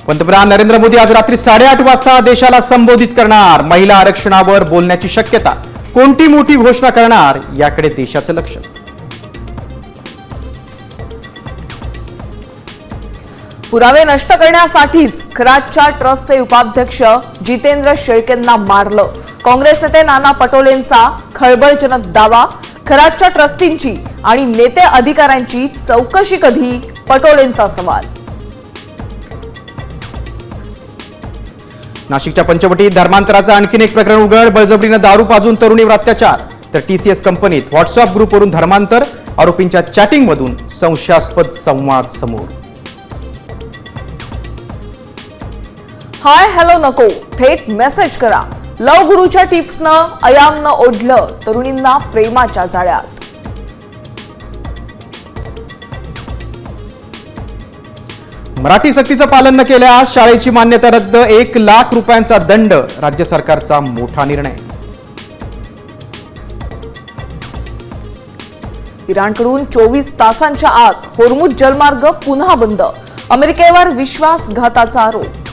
पंतप्रधान नरेंद्र मोदी आज रात्री 8:30 वाजता देशाला संबोधित करणार। महिला आरक्षणावर बोलण्याची शक्यता। कोणती मोठी घोषणा करणार याकडे देशाचं लक्ष। पुरावे नष्ट करण्यासाठीच खरातच्या ट्रस्टचे उपाध्यक्ष जितेंद्र शेळकेंना मारलं। काँग्रेस नेते नाना पटोलेंचा खळबळजनक दावा। खरातच्या ट्रस्टींची आणि नेते अधिकाऱ्यांची चौकशी कधी, पटोलेंचा सवाल। नाशिकच्या पंचवटीत धर्मांतराचं आणखीन एक प्रकरण उघड। बळजबरीनं दारू पाजून तरुणीवर अत्याचार। तर टीसीएस कंपनीत व्हॉट्सअप ग्रुपवरून धर्मांतर। आरोपींच्या चॅटिंगमधून संशयास्पद संवाद समोर। हाय हॅलो नको, थेट मेसेज करा। लव गुरुच्या टिप्सनं अयामनं ओढलं तरुणींना प्रेमाच्या जाळ्यात। मराठी सक्तीचं पालन न केल्यास शाळेची मान्यता रद्द। 1 लाख रुपयांचा दंड। राज्य सरकारचा मोठा निर्णय। इराणकडून 24 तासांच्या आत होर्मुझ जलमार्ग पुन्हा बंद। अमेरिकेवर विश्वासघाताचा आरोप।